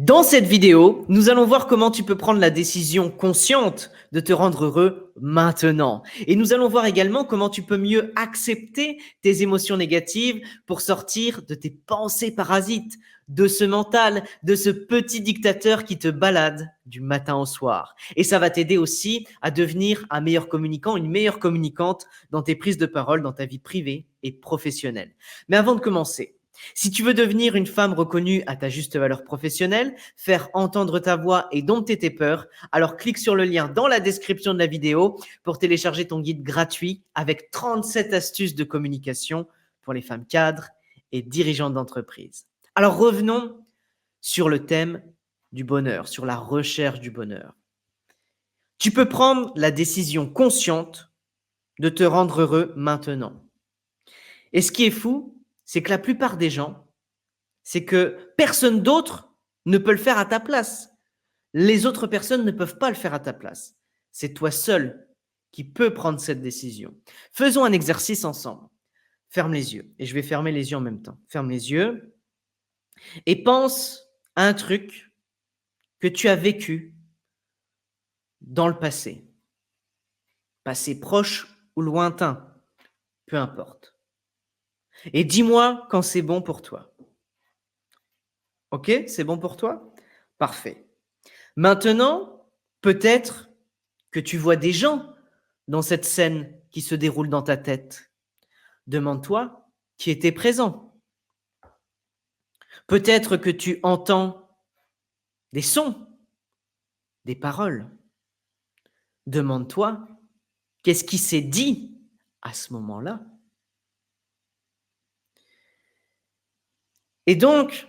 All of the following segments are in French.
Dans cette vidéo, nous allons voir comment tu peux prendre la décision consciente de te rendre heureux maintenant. Et nous allons voir également comment tu peux mieux accepter tes émotions négatives pour sortir de tes pensées parasites, de ce mental, de ce petit dictateur qui te balade du matin au soir. Et ça va t'aider aussi à devenir un meilleur communicant, une meilleure communicante dans tes prises de parole, dans ta vie privée et professionnelle. Mais avant de commencer, si tu veux devenir une femme reconnue à ta juste valeur professionnelle, faire entendre ta voix et dompter tes peurs, alors clique sur le lien dans la description de la vidéo pour télécharger ton guide gratuit avec 37 astuces de communication pour les femmes cadres et dirigeantes d'entreprise. Alors revenons sur le thème du bonheur, sur la recherche du bonheur. Tu peux prendre la décision consciente de te rendre heureux maintenant. Et ce qui est fou, c'est que la plupart des gens, c'est que personne d'autre ne peut le faire à ta place. Les autres personnes ne peuvent pas le faire à ta place. C'est toi seul qui peux prendre cette décision. Faisons un exercice ensemble. Ferme les yeux. Et je vais fermer les yeux en même temps. Ferme les yeux et pense à un truc que tu as vécu dans le passé. Passé proche ou lointain, peu importe. Et dis-moi quand c'est bon pour toi. Ok, c'est bon pour toi? Parfait. Maintenant, peut-être que tu vois des gens dans cette scène qui se déroule dans ta tête. Demande-toi qui était présent. Peut-être que tu entends des sons, des paroles. Demande-toi qu'est-ce qui s'est dit à ce moment-là. Et donc,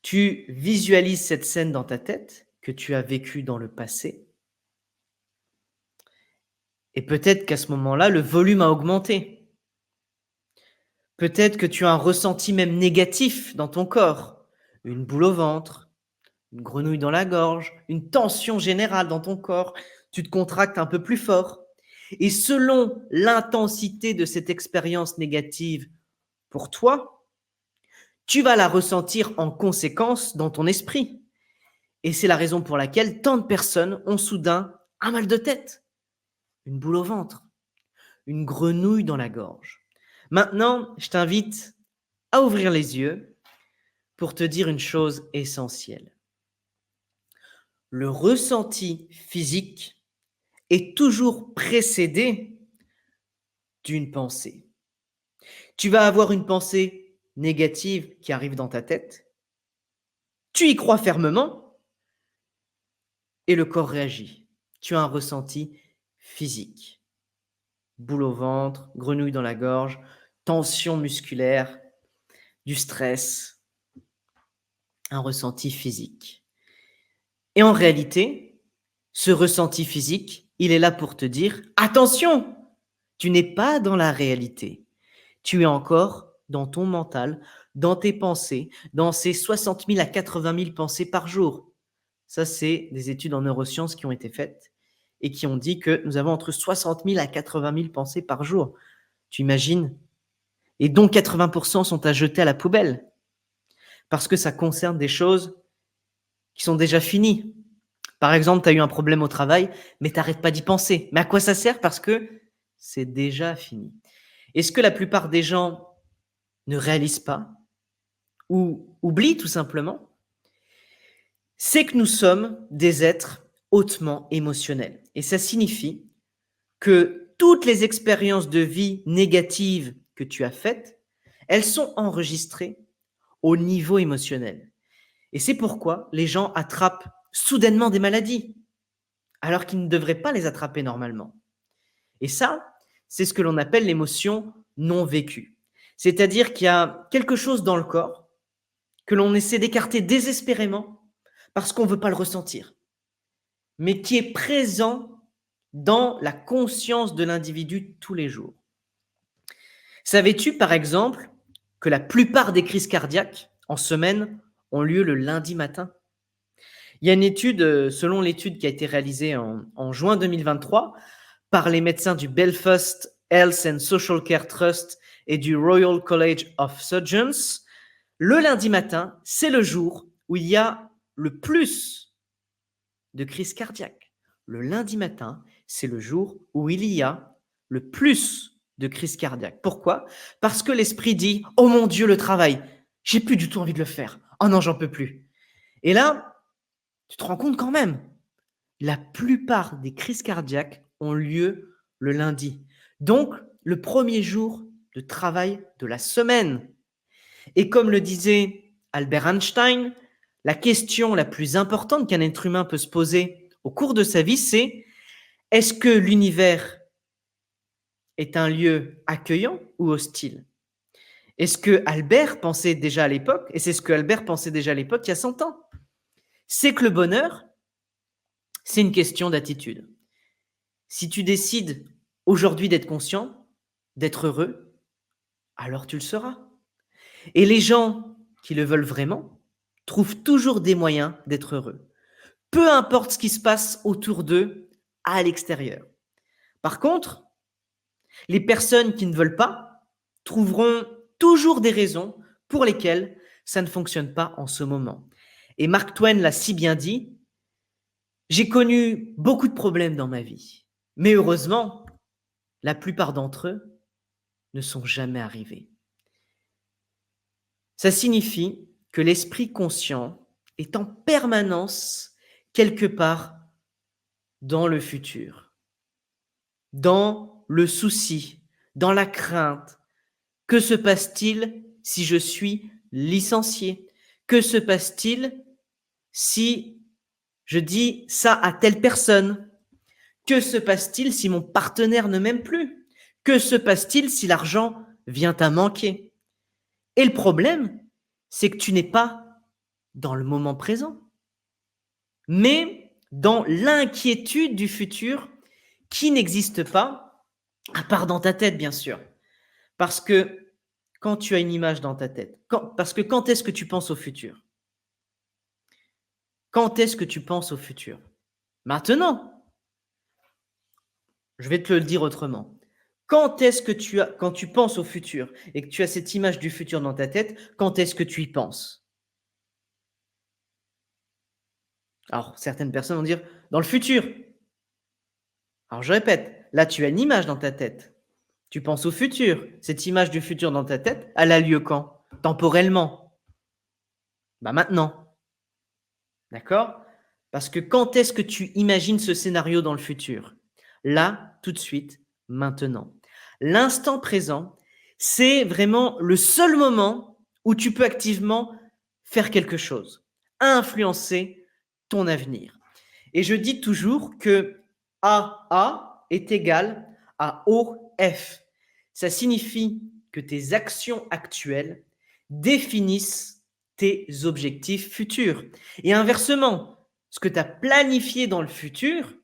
tu visualises cette scène dans ta tête que tu as vécue dans le passé. Et peut-être qu'à ce moment-là, le volume a augmenté. Peut-être que tu as un ressenti même négatif dans ton corps, une boule au ventre, une grenouille dans la gorge, une tension générale dans ton corps, tu te contractes un peu plus fort. Et selon l'intensité de cette expérience négative pour toi, tu vas la ressentir en conséquence dans ton esprit. Et c'est la raison pour laquelle tant de personnes ont soudain un mal de tête, une boule au ventre, une grenouille dans la gorge. Maintenant, je t'invite à ouvrir les yeux pour te dire une chose essentielle. Le ressenti physique est toujours précédé d'une pensée. Tu vas avoir une pensée négative qui arrive dans ta tête, tu y crois fermement et le corps réagit. Tu as un ressenti physique. Boule au ventre, grenouille dans la gorge, tension musculaire, du stress, un ressenti physique. Et en réalité, ce ressenti physique, il est là pour te dire « Attention, tu n'es pas dans la réalité. Tu es encore dans ton mental, dans tes pensées, dans ces 60 000 à 80 000 pensées par jour. » Ça, c'est des études en neurosciences qui ont été faites et qui ont dit que nous avons entre 60 000 à 80 000 pensées par jour. Tu imagines? Et dont 80% sont à jeter à la poubelle parce que ça concerne des choses qui sont déjà finies. Par exemple, tu as eu un problème au travail, mais tu n'arrêtes pas d'y penser. Mais à quoi ça sert? Parce que c'est déjà fini. Et ce que la plupart des gens ne réalisent pas ou oublient tout simplement, c'est que nous sommes des êtres hautement émotionnels. Et ça signifie que toutes les expériences de vie négatives que tu as faites, elles sont enregistrées au niveau émotionnel. Et c'est pourquoi les gens attrapent soudainement des maladies, alors qu'ils ne devraient pas les attraper normalement. Et ça, c'est ce que l'on appelle l'émotion non vécue. C'est-à-dire qu'il y a quelque chose dans le corps que l'on essaie d'écarter désespérément parce qu'on ne veut pas le ressentir, mais qui est présent dans la conscience de l'individu tous les jours. Savais-tu, par exemple, que la plupart des crises cardiaques en semaine ont lieu le lundi matin? Il y a une étude, selon l'étude qui a été réalisée en juin 2023 par les médecins du Belfast Health and Social Care Trust et du Royal College of Surgeons, le lundi matin, c'est le jour où il y a le plus de crises cardiaques. Le lundi matin, c'est le jour où il y a le plus de crises cardiaques. Pourquoi? Parce que l'esprit dit: «Oh mon Dieu, le travail, j'ai plus du tout envie de le faire. Oh non, j'en peux plus». Et là, tu te rends compte quand même, la plupart des crises cardiaques ont lieu le lundi. Donc, le premier jour de travail de la semaine. Et comme le disait Albert Einstein, la question la plus importante qu'un être humain peut se poser au cours de sa vie, c'est: est-ce que l'univers est un lieu accueillant ou hostile? Est-ce que Albert pensait déjà à l'époque, et c'est ce que Albert pensait déjà à l'époque il y a 100 ans, c'est que le bonheur, c'est une question d'attitude. Si tu décides aujourd'hui d'être conscient, d'être heureux, alors tu le seras. Et les gens qui le veulent vraiment trouvent toujours des moyens d'être heureux, peu importe ce qui se passe autour d'eux à l'extérieur. Par contre, les personnes qui ne veulent pas trouveront toujours des raisons pour lesquelles ça ne fonctionne pas en ce moment. Et Mark Twain l'a si bien dit: j'ai connu beaucoup de problèmes dans ma vie, mais heureusement, la plupart d'entre eux ne sont jamais arrivés. Ça signifie que l'esprit conscient est en permanence quelque part dans le futur, dans le souci, dans la crainte. Que se passe-t-il si je suis licencié? Que se passe-t-il si je dis ça à telle personne? Que se passe-t-il si mon partenaire ne m'aime plus? Que se passe-t-il si l'argent vient à manquer? Et le problème, c'est que tu n'es pas dans le moment présent, mais dans l'inquiétude du futur qui n'existe pas, à part dans ta tête, bien sûr. Parce que quand tu as une image dans ta tête, parce que quand est-ce que tu penses au futur? Quand est-ce que tu penses au futur? Maintenant. Je vais te le dire autrement. Quand est-ce que quand tu penses au futur et que tu as cette image du futur dans ta tête, quand est-ce que tu y penses? Alors, certaines personnes vont dire dans le futur. Alors, je répète, là, tu as une image dans ta tête. Tu penses au futur. Cette image du futur dans ta tête, elle a lieu quand? Temporellement. Bah maintenant. D'accord? Parce que quand est-ce que tu imagines ce scénario dans le futur? Là, tout de suite, maintenant. L'instant présent, c'est vraiment le seul moment où tu peux activement faire quelque chose, influencer ton avenir. Et je dis toujours que AA est égal à OF. Ça signifie que tes actions actuelles définissent tes objectifs futurs. Et inversement, ce que tu as planifié dans le futur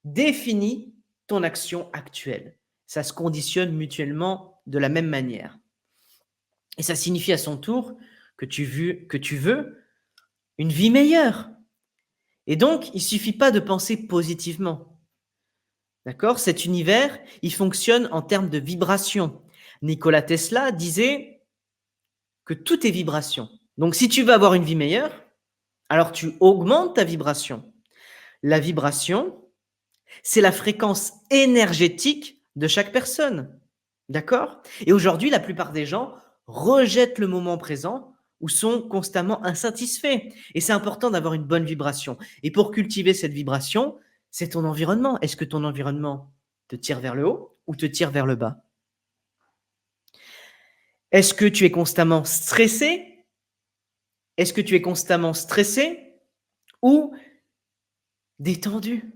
définit ton action actuelle. Ça se conditionne mutuellement de la même manière. Et ça signifie à son tour que tu veux une vie meilleure. Et donc, il ne suffit pas de penser positivement. D'accord? Cet univers, il fonctionne en termes de vibration. Nikola Tesla disait que tout est vibration. Donc, si tu veux avoir une vie meilleure, alors tu augmentes ta vibration. La vibration, c'est la fréquence énergétique de chaque personne. D'accord? Et aujourd'hui, la plupart des gens rejettent le moment présent ou sont constamment insatisfaits. Et c'est important d'avoir une bonne vibration. Et pour cultiver cette vibration, c'est ton environnement. Est-ce que ton environnement te tire vers le haut ou te tire vers le bas? Est-ce que tu es constamment stressé? Est-ce que tu es constamment stressé ou détendu,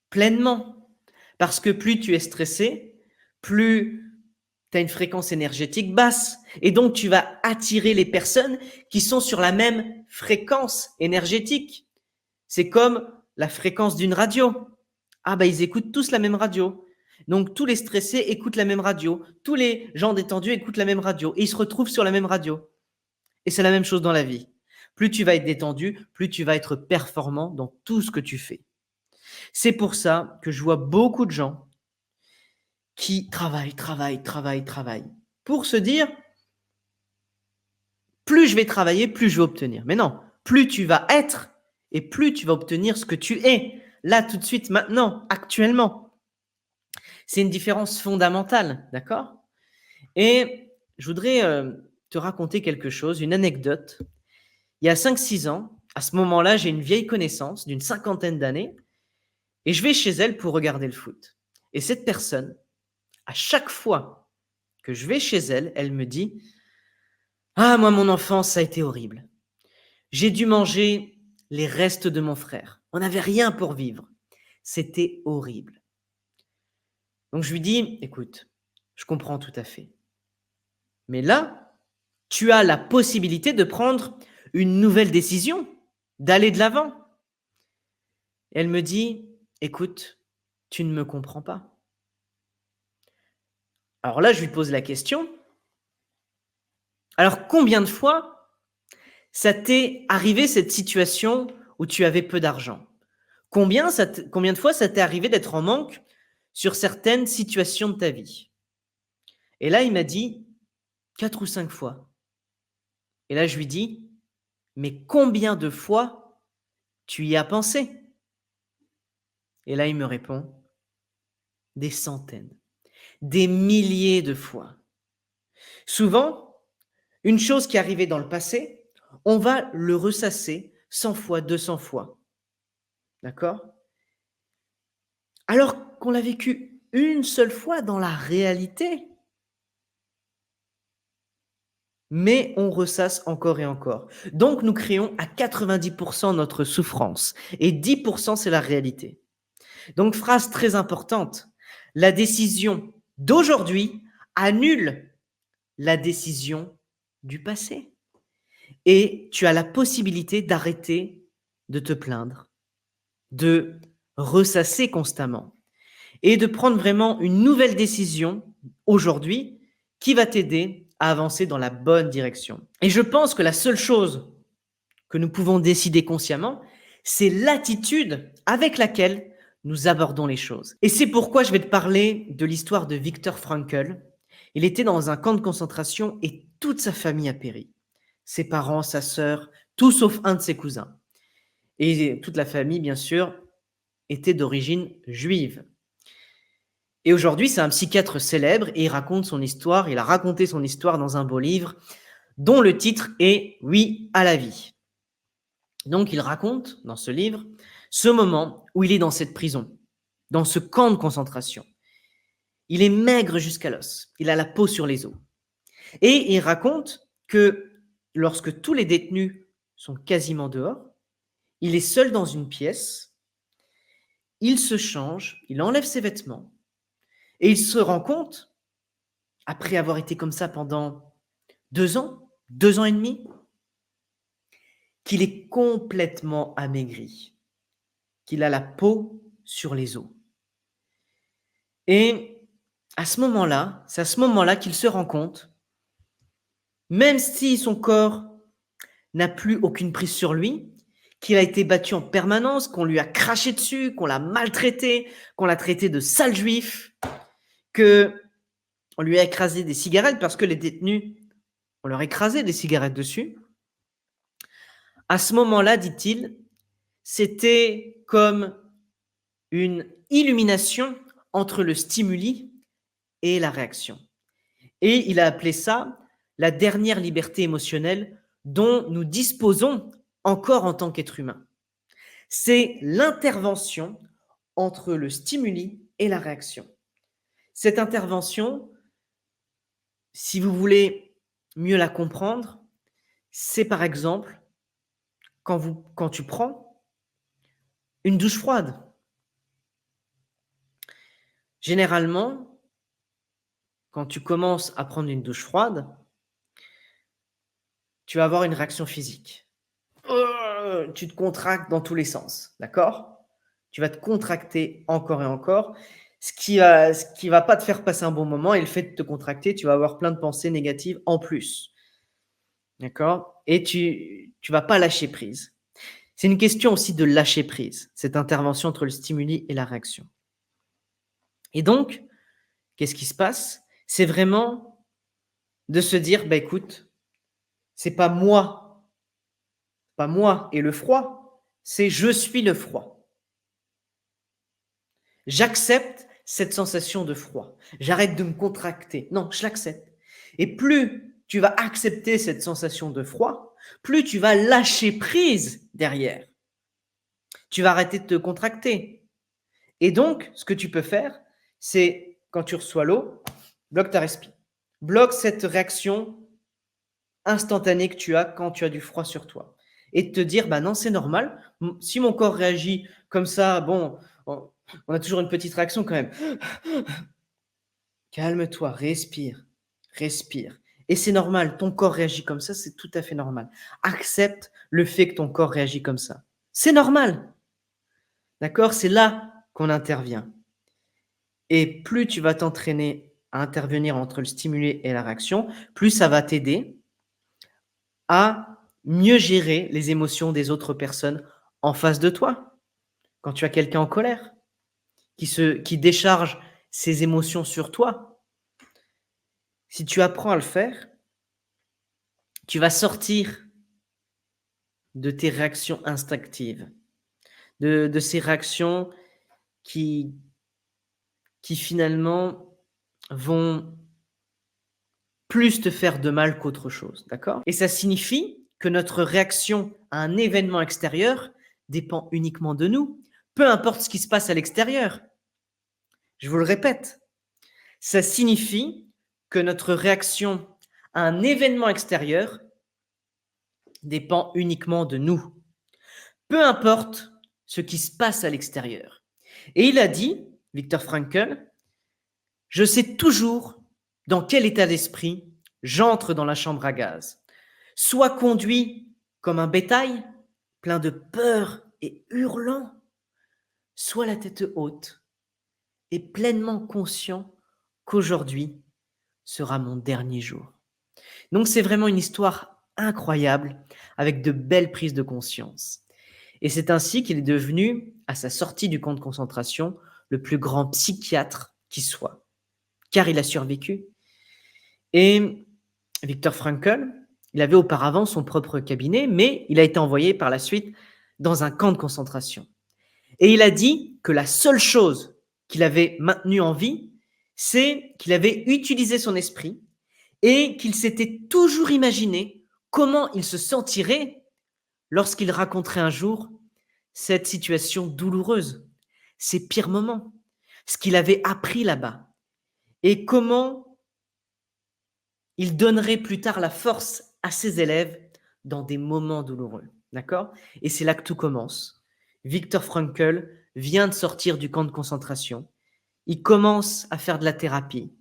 pleinement? Parce que plus tu es stressé, plus tu as une fréquence énergétique basse. Et donc, tu vas attirer les personnes qui sont sur la même fréquence énergétique. C'est comme la fréquence d'une radio. Ah bah, ils écoutent tous la même radio. Donc, tous les stressés écoutent la même radio. Tous les gens détendus écoutent la même radio. Et ils se retrouvent sur la même radio. Et c'est la même chose dans la vie. Plus tu vas être détendu, plus tu vas être performant dans tout ce que tu fais. C'est pour ça que je vois beaucoup de gens qui travaillent pour se dire: plus je vais travailler, plus je vais obtenir. Mais non, plus tu vas être et plus tu vas obtenir ce que tu es, là, tout de suite, maintenant, actuellement. C'est une différence fondamentale, d'accord? Et je voudrais te raconter quelque chose, une anecdote. Il y a 5, 6 ans, à ce moment-là, j'ai une vieille connaissance d'une cinquantaine d'années et je vais chez elle pour regarder le foot. Et cette personne, à chaque fois que je vais chez elle, elle me dit: «Ah, moi, mon enfance, ça a été horrible. J'ai dû manger les restes de mon frère. On n'avait rien pour vivre. C'était horrible.» Donc je lui dis: «Écoute, je comprends tout à fait. Mais là, tu as la possibilité de prendre une nouvelle décision, d'aller de l'avant.» Elle me dit: «Écoute, tu ne me comprends pas.» Alors là, je lui pose la question: «Alors combien de fois ça t'est arrivé cette situation où tu avais peu d'argent? Combien de fois ça t'est arrivé d'être en manque sur certaines situations de ta vie?» Et là, il m'a dit: «4 ou 5 fois.» Et là, je lui dis: «Mais combien de fois tu y as pensé?» Et là, il me répond: «Des centaines, des milliers de fois.» Souvent, une chose qui est arrivée dans le passé, on va le ressasser 100 fois, 200 fois. D'accord? Alors qu'on l'a vécu une seule fois dans la réalité. Mais on ressasse encore et encore. Donc nous créons à 90% notre souffrance et 10% c'est la réalité. Donc phrase très importante, la décision d'aujourd'hui annule la décision du passé. Et tu as la possibilité d'arrêter de te plaindre, de ressasser constamment et de prendre vraiment une nouvelle décision aujourd'hui qui va t'aider à avancer dans la bonne direction. Et je pense que la seule chose que nous pouvons décider consciemment, c'est l'attitude avec laquelle nous abordons les choses. Et c'est pourquoi je vais te parler de l'histoire de Viktor Frankl. Il était dans un camp de concentration et toute sa famille a péri. Ses parents, sa sœur, tout sauf un de ses cousins. Et toute la famille, bien sûr, était d'origine juive. Et aujourd'hui, c'est un psychiatre célèbre et il raconte son histoire. Il a raconté son histoire dans un beau livre dont le titre est Oui à la vie. Donc, il raconte dans ce livre ce moment où il est dans cette prison, dans ce camp de concentration. Il est maigre jusqu'à l'os. Il a la peau sur les os. Et il raconte que lorsque tous les détenus sont quasiment dehors, il est seul dans une pièce, il se change, il enlève ses vêtements et il se rend compte, après avoir été comme ça pendant 2 ans, 2 ans et demi, qu'il est complètement amaigri, qu'il a la peau sur les os. Et à ce moment-là, c'est à ce moment-là qu'il se rend compte, même si son corps n'a plus aucune prise sur lui, qu'il a été battu en permanence, qu'on lui a craché dessus, qu'on l'a maltraité, qu'on l'a traité de sale juif, qu'on lui a écrasé des cigarettes parce que les détenus, on leur écrasait des cigarettes dessus. À ce moment-là, dit-il, c'était comme une illumination entre le stimuli et la réaction. Et il a appelé ça la dernière liberté émotionnelle dont nous disposons encore en tant qu'être humain. C'est l'intervention entre le stimuli et la réaction. Cette intervention, si vous voulez mieux la comprendre, c'est par exemple quand tu prends une douche froide. Généralement, quand tu commences à prendre une douche froide, tu vas avoir une réaction physique. Tu te contractes dans tous les sens, d'accord? Tu vas te contracter encore et encore, ce qui va pas te faire passer un bon moment et le fait de te contracter, tu vas avoir plein de pensées négatives en plus, d'accord? Et tu vas pas lâcher prise. C'est une question aussi de lâcher prise, cette intervention entre le stimuli et la réaction. Et donc, qu'est-ce qui se passe? C'est vraiment de se dire: «Bah, écoute, c'est pas moi pas moi et le froid, c'est je suis le froid. J'accepte cette sensation de froid. J'arrête de me contracter. Non, je l'accepte. Et plus tu vas accepter cette sensation de froid, plus tu vas lâcher prise derrière. Tu vas arrêter de te contracter. Et donc, ce que tu peux faire, c'est quand tu reçois l'eau, bloque ta respiration. Bloque cette réaction instantanée que tu as quand tu as du froid sur toi. Et te dire, bah non, c'est normal. Si mon corps réagit comme ça, bon, on a toujours une petite réaction quand même. Calme-toi, respire, respire. Et c'est normal, ton corps réagit comme ça, c'est tout à fait normal. Accepte le fait que ton corps réagit comme ça. C'est normal. D'accord? C'est là qu'on intervient. Et plus tu vas t'entraîner à intervenir entre le stimulé et la réaction, plus ça va t'aider à mieux gérer les émotions des autres personnes en face de toi. Quand tu as quelqu'un en colère, qui décharge ses émotions sur toi, si tu apprends à le faire, tu vas sortir de tes réactions instinctives, de ces réactions qui finalement vont plus te faire de mal qu'autre chose, d'accord? Et ça signifie que notre réaction à un événement extérieur dépend uniquement de nous, peu importe ce qui se passe à l'extérieur. Je vous le répète, ça signifie que notre réaction à un événement extérieur dépend uniquement de nous, peu importe ce qui se passe à l'extérieur. Et il a dit, Viktor Frankl, je sais toujours dans quel état d'esprit j'entre dans la chambre à gaz, soit conduit comme un bétail, plein de peur et hurlant, soit la tête haute et pleinement conscient qu'aujourd'hui sera mon dernier jour. Donc c'est vraiment une histoire incroyable avec de belles prises de conscience. Et c'est ainsi qu'il est devenu, à sa sortie du camp de concentration, le plus grand psychiatre qui soit, car il a survécu. Et Viktor Frankl, il avait auparavant son propre cabinet, mais il a été envoyé par la suite dans un camp de concentration. Et il a dit que la seule chose qu'il avait maintenue en vie, c'est qu'il avait utilisé son esprit et qu'il s'était toujours imaginé comment il se sentirait lorsqu'il raconterait un jour cette situation douloureuse, ces pires moments, ce qu'il avait appris là-bas et comment il donnerait plus tard la force à ses élèves dans des moments douloureux. D'accord? Et c'est là que tout commence. Viktor Frankl vient de sortir du camp de concentration. Il commence à faire de la thérapie.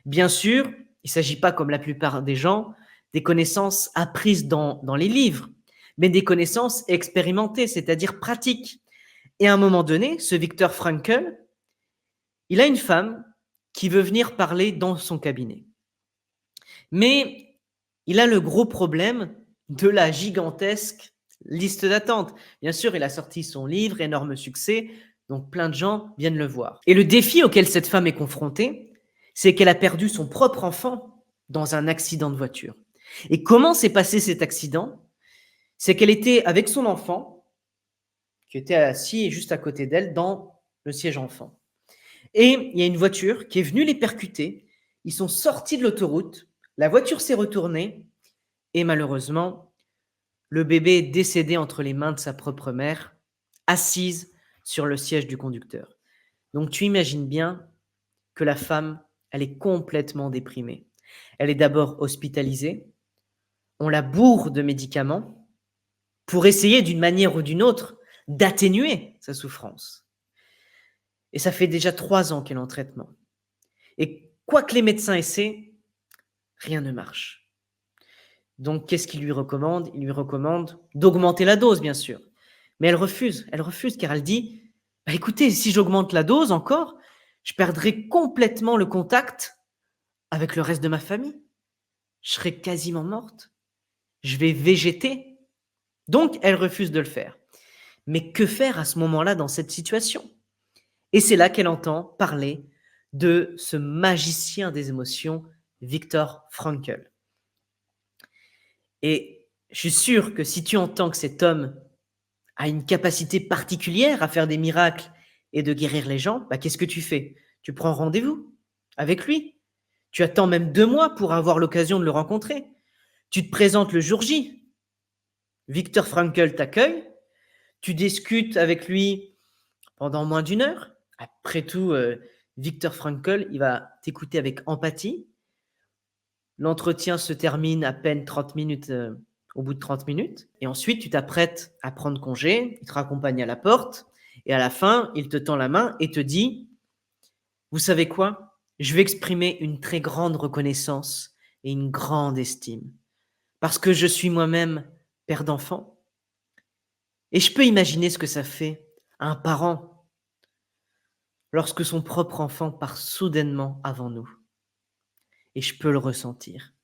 Bien sûr, il ne s'agit pas, comme la plupart des gens, des connaissances apprises dans les livres, mais des connaissances expérimentées, c'est-à-dire pratiques. Et à un moment donné, ce Viktor Frankl, il a une femme qui veut venir parler dans son cabinet. Mais il a le gros problème de la gigantesque liste d'attente. Bien sûr, il a sorti son livre, énorme succès, donc plein de gens viennent le voir. Et le défi auquel cette femme est confrontée, c'est qu'elle a perdu son propre enfant dans un accident de voiture. Et comment s'est passé cet accident? C'est qu'elle était avec son enfant, qui était assis juste à côté d'elle dans le siège enfant. Et il y a une voiture qui est venue les percuter. Ils sont sortis de l'autoroute, la voiture s'est retournée et malheureusement, le bébé est décédé entre les mains de sa propre mère, assise sur le siège du conducteur. Donc tu imagines bien que la femme, elle est complètement déprimée. Elle est d'abord hospitalisée, on la bourre de médicaments pour essayer d'une manière ou d'une autre d'atténuer sa souffrance. Et ça fait déjà 3 ans qu'elle est en traitement. Et quoi que les médecins essaient, rien ne marche. Donc, qu'est-ce qu'il lui recommande? Il lui recommande d'augmenter la dose, bien sûr. Mais elle refuse car elle dit, bah, écoutez, si j'augmente la dose encore, je perdrai complètement le contact avec le reste de ma famille. Je serai quasiment morte. Je vais végéter. Donc, elle refuse de le faire. Mais que faire à ce moment-là dans cette situation? Et c'est là qu'elle entend parler de ce magicien des émotions, Viktor Frankl. Et Je suis sûr que si tu entends que cet homme a une capacité particulière à faire des miracles et de guérir les gens, bah, qu'est-ce que tu fais? Tu prends rendez-vous avec lui. Tu attends même 2 mois pour avoir l'occasion de le rencontrer. Tu te présentes le jour J. Viktor Frankl t'accueille, tu discutes avec lui pendant moins d'1 heure. Après tout, Viktor Frankl, il va t'écouter avec empathie. L'entretien se termine à peine 30 minutes, au bout de 30 minutes et ensuite tu t'apprêtes à prendre congé, il te raccompagne à la porte et à la fin, il te tend la main et te dit: «Vous savez quoi? Je vais exprimer une très grande reconnaissance et une grande estime parce que je suis moi-même père d'enfant et je peux imaginer ce que ça fait à un parent lorsque son propre enfant part soudainement avant nous et je peux le ressentir.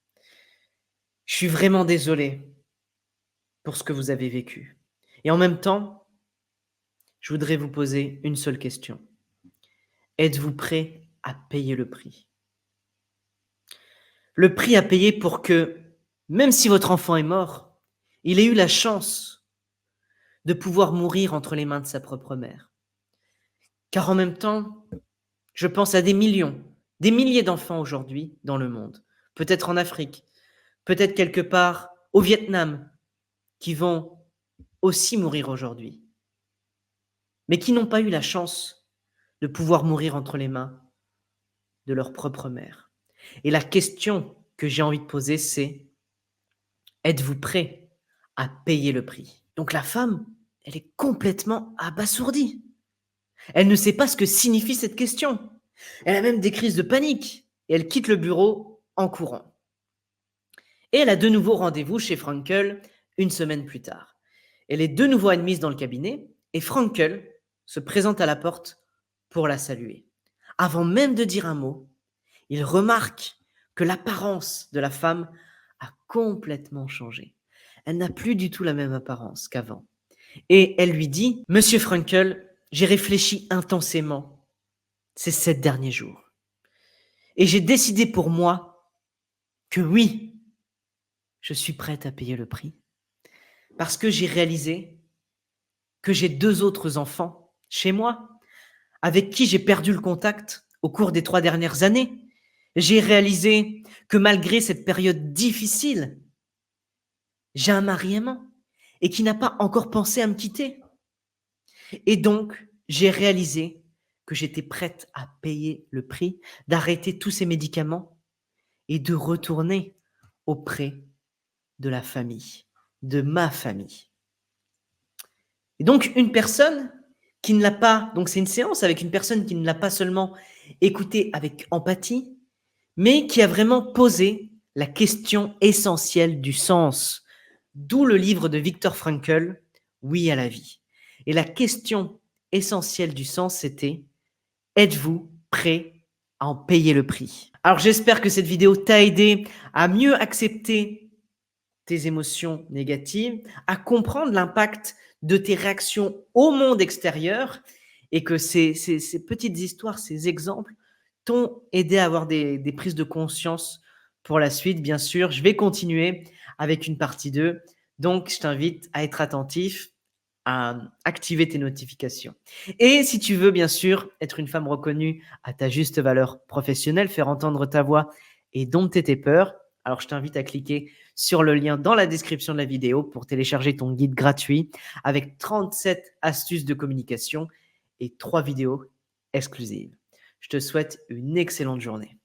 Je suis vraiment désolé pour ce que vous avez vécu et en même temps, je voudrais vous poser une seule question. Êtes-vous prêt à payer le prix? Le prix à payer pour que, même si votre enfant est mort, il ait eu la chance de pouvoir mourir entre les mains de sa propre mère. Car en même temps, je pense à des millions, des milliers d'enfants aujourd'hui dans le monde, peut-être en Afrique, peut-être quelque part au Vietnam, qui vont aussi mourir aujourd'hui, mais qui n'ont pas eu la chance de pouvoir mourir entre les mains de leur propre mère. Et la question que j'ai envie de poser, c'est: êtes-vous prêt à payer le prix? Donc la femme, elle est complètement abasourdie. Elle ne sait pas ce que signifie cette question. Elle a même des crises de panique et elle quitte le bureau en courant. Et elle a de nouveau rendez-vous chez Frankel 1 semaine plus tard. Elle est de nouveau admise dans le cabinet et Frankel se présente à la porte pour la saluer. Avant même de dire un mot, il remarque que l'apparence de la femme a complètement changé. Elle n'a plus du tout la même apparence qu'avant. Et elle lui dit: «Monsieur Frankel, j'ai réfléchi intensément ces 7 derniers jours et j'ai décidé pour moi que oui, je suis prête à payer le prix parce que j'ai réalisé que j'ai 2 autres enfants chez moi avec qui j'ai perdu le contact au cours des 3 dernières années. J'ai réalisé que malgré cette période difficile, j'ai un mari aimant et qui n'a pas encore pensé à me quitter. Et donc, j'ai réalisé que j'étais prête à payer le prix, d'arrêter tous ces médicaments et de retourner auprès de la famille, de ma famille. Et donc, une personne qui ne l'a pas, donc c'est une séance avec une personne qui ne l'a pas seulement écouté avec empathie, mais qui a vraiment posé la question essentielle du sens, d'où le livre de Viktor Frankl, Oui à la vie. Et la question essentielle du sens, c'était: êtes-vous prêt à en payer le prix? Alors j'espère que cette vidéo t'a aidé à mieux accepter tes émotions négatives, à comprendre l'impact de tes réactions au monde extérieur et que ces petites histoires, ces exemples t'ont aidé à avoir des prises de conscience pour la suite. Bien sûr, je vais continuer avec une partie 2. Donc, je t'invite à être attentif, à activer tes notifications. Et si tu veux, bien sûr, être une femme reconnue à ta juste valeur professionnelle, faire entendre ta voix et dompter tes peurs, alors je t'invite à cliquer sur le lien dans la description de la vidéo pour télécharger ton guide gratuit avec 37 astuces de communication et 3 vidéos exclusives. Je te souhaite une excellente journée.